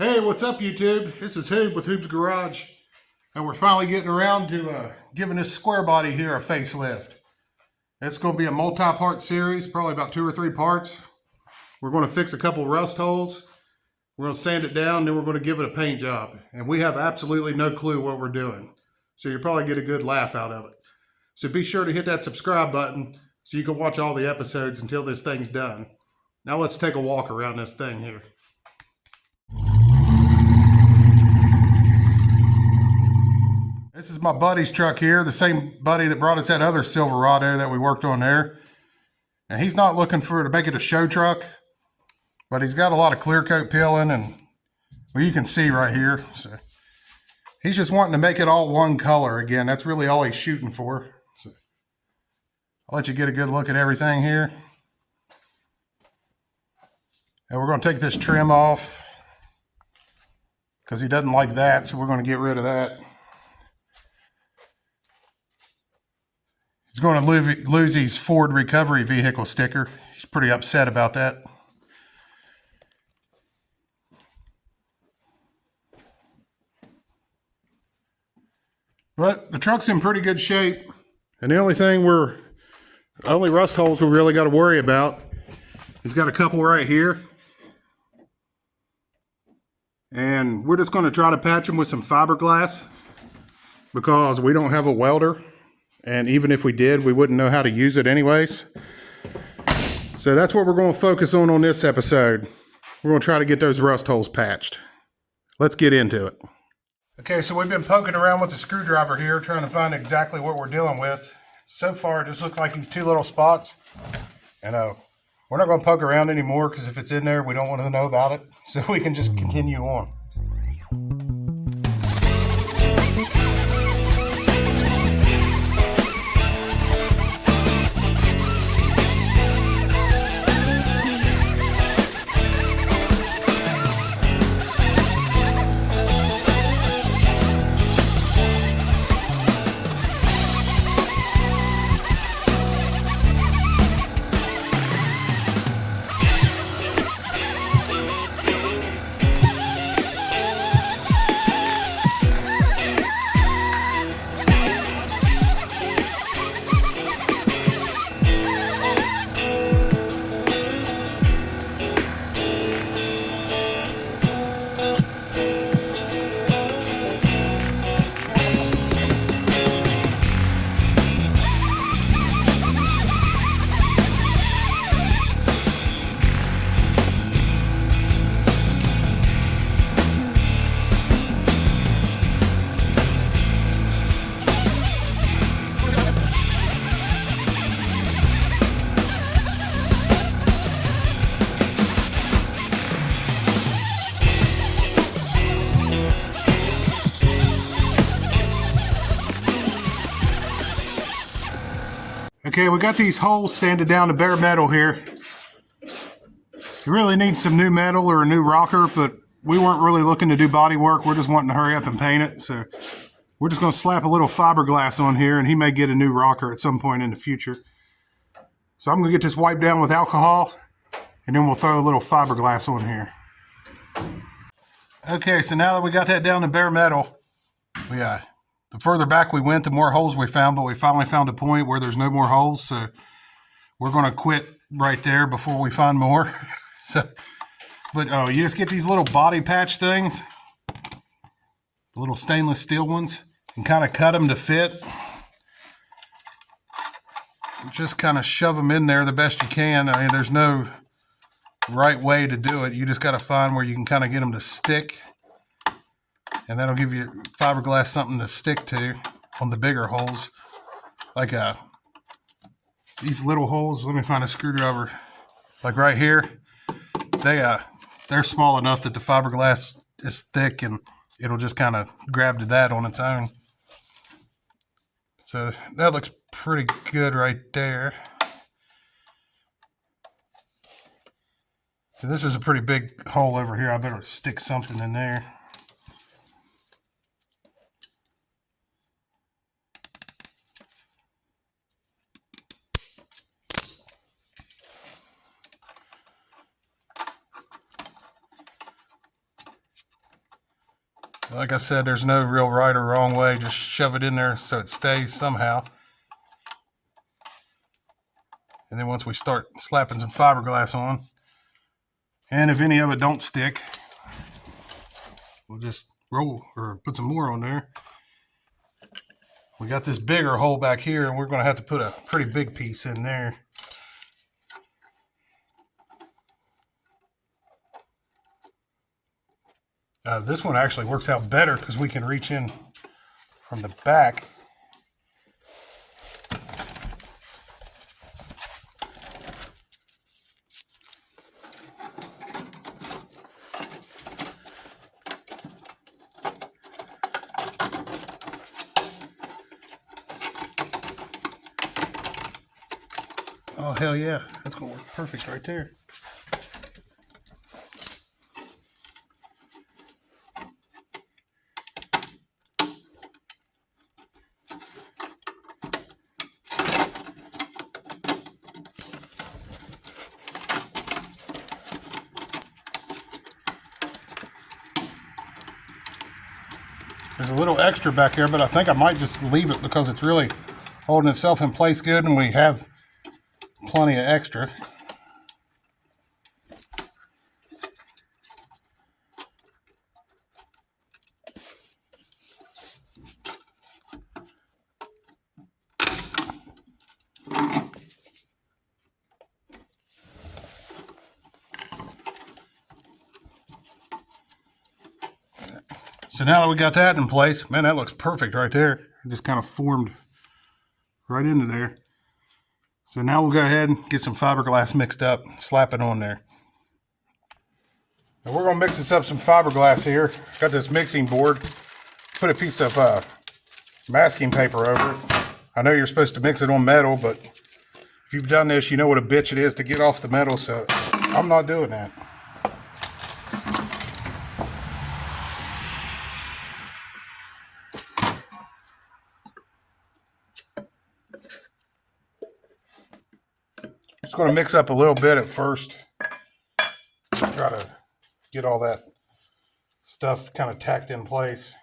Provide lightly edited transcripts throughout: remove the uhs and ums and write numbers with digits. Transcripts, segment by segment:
Hey, what's up, YouTube? This is Hoob with Hoob's Garage, and we're finally getting around to giving this square body here a facelift. It's going to be a multi-part series, probably about 2 or 3 parts. We're going to fix a couple rust holes. We're going to sand it down, then we're going to give it a paint job. And we have absolutely no clue what we're doing, so you'll probably get a good laugh out of it. So be sure to hit that subscribe button so you can watch all the episodes until this thing's done. Now let's take a walk around this thing here. This is my buddy's truck here, the same buddy that brought us that other Silverado that we worked on there. And he's not looking to make it a show truck, but he's got a lot of clear coat peeling, and well, you can see right here. So he's just wanting to make it all one color again. That's really all he's shooting for. So I'll let you get a good look at everything here. And we're going to take this trim off because he doesn't like that, so we're going to get rid of that. He's going to lose his Ford recovery vehicle sticker. He's pretty upset about that. But the truck's in pretty good shape. And the only rust holes we really got to worry about, he's got a couple right here. And we're just going to try to patch them with some fiberglass because we don't have a welder. And even if we did, we wouldn't know how to use it anyways. So that's what we're going to focus on this episode. We're going to try to get those rust holes patched. Let's get into it. Okay, so we've been poking around with the screwdriver here, trying to find exactly what we're dealing with. So far, it just looks like these 2 little spots. And we're not going to poke around anymore because if it's in there, we don't want to know about it. So we can just continue on. Okay, we got these holes sanded down to bare metal here. You really need some new metal or a new rocker, but we weren't really looking to do body work. We're just wanting to hurry up and paint it. So we're just going to slap a little fiberglass on here, and he may get a new rocker at some point in the future. So I'm going to get this wiped down with alcohol, and then we'll throw a little fiberglass on here. Okay, so now that we got that down to bare metal, the further back we went, the more holes we found, but we finally found a point where there's no more holes, so we're going to quit right there before we find more. But you just get these little body patch things, the little stainless steel ones, and kind of cut them to fit. And just kind of shove them in there the best you can. I mean, there's no right way to do it. You just got to find where you can kind of get them to stick. And that'll give you fiberglass something to stick to on the bigger holes. Like these little holes, let me find a screwdriver. Like right here, they're small enough that the fiberglass is thick and it'll just kind of grab to that on its own. So that looks pretty good right there. So this is a pretty big hole over here. I better stick something in there. Like I said, there's no real right or wrong way. Just shove it in there so it stays somehow. And then once we start slapping some fiberglass on, and if any of it don't stick, we'll just roll or put some more on there. We got this bigger hole back here, and we're going to have to put a pretty big piece in there. This one actually works out better because we can reach in from the back. Oh, hell yeah. That's going to work perfect right there. There's a little extra back here, but I think I might just leave it because it's really holding itself in place good, and we have plenty of extra. So now that we got that in place, man, that looks perfect right there. It just kind of formed right into there. So now we'll go ahead and get some fiberglass mixed up, slap it on there. Now we're going to mix this up some fiberglass here. Got this mixing board. Put a piece of masking paper over it. I know you're supposed to mix it on metal, but if you've done this, you know what a bitch it is to get off the metal, so I'm not doing that. Just going to mix up a little bit at first. Try to get all that stuff kind of tacked in place.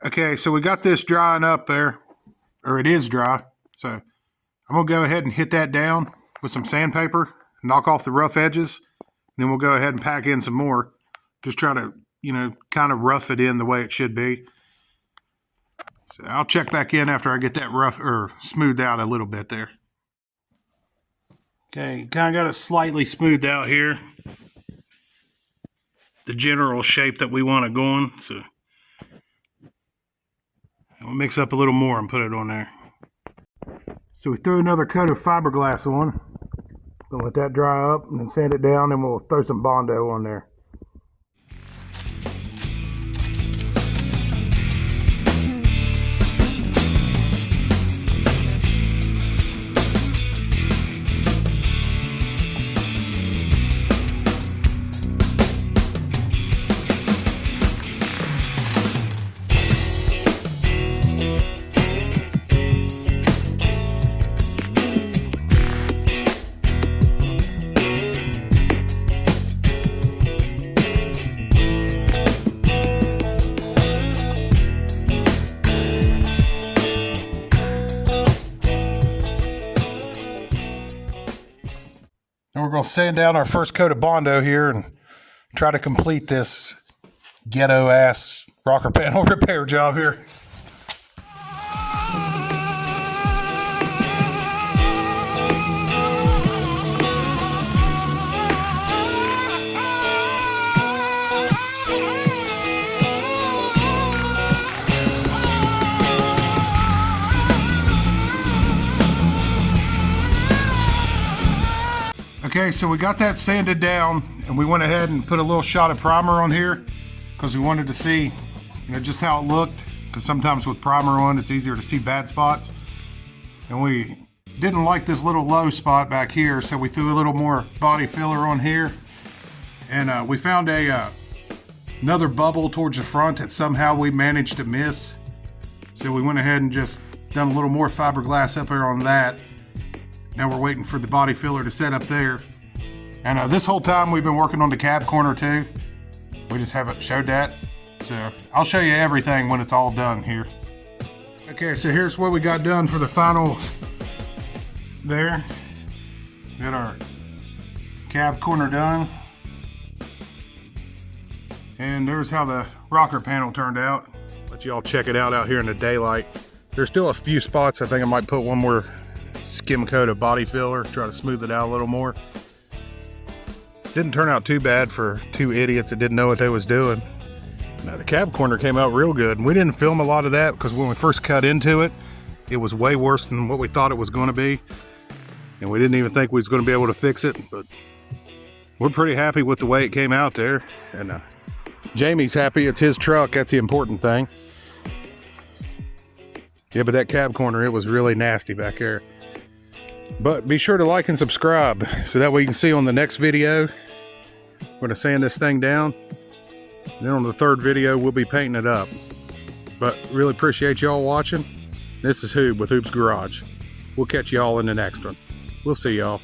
Okay, so we got this drying up there, or it is dry. So I'm gonna go ahead and hit that down with some sandpaper, knock off the rough edges, and then we'll go ahead and pack in some more. Just try to, kind of rough it in the way it should be. So I'll check back in after I get that rough or smoothed out a little bit there. Okay, kind of got it slightly smoothed out here. The general shape that we want it going, so we'll mix up a little more and put it on there. So we threw another coat of fiberglass on. Gonna let that dry up and then sand it down, and we'll throw some Bondo on there. And we're going to sand down our first coat of Bondo here and try to complete this ghetto ass rocker panel repair job here. Okay, so we got that sanded down, and we went ahead and put a little shot of primer on here because we wanted to see, just how it looked. Because sometimes with primer on, it's easier to see bad spots. And we didn't like this little low spot back here, so we threw a little more body filler on here. And we found another bubble towards the front that somehow we managed to miss. So we went ahead and just done a little more fiberglass up there on that. Now we're waiting for the body filler to set up there. And this whole time we've been working on the cab corner too. We just haven't showed that. So I'll show you everything when it's all done here. Okay, so here's what we got done for the final there. Got our cab corner done. And there's how the rocker panel turned out. Let y'all check it out here in the daylight. There's still a few spots. I think I might put one more skim coat of body filler, try to smooth it out a little more. Didn't turn out too bad for two idiots that didn't know what they was doing. Now the cab corner came out real good, and we didn't film a lot of that because when we first cut into it, it was way worse than what we thought it was going to be, and we didn't even think we was going to be able to fix it. But we're pretty happy with the way it came out there, and Jamie's happy. It's his truck. That's the important thing. Yeah, but that cab corner, it was really nasty back there. But be sure to like and subscribe so that way you can see on the next video. We're going to sand this thing down. And then on the third video, we'll be painting it up. But really appreciate y'all watching. This is Hoob with Hoob's Garage. We'll catch y'all in the next one. We'll see y'all.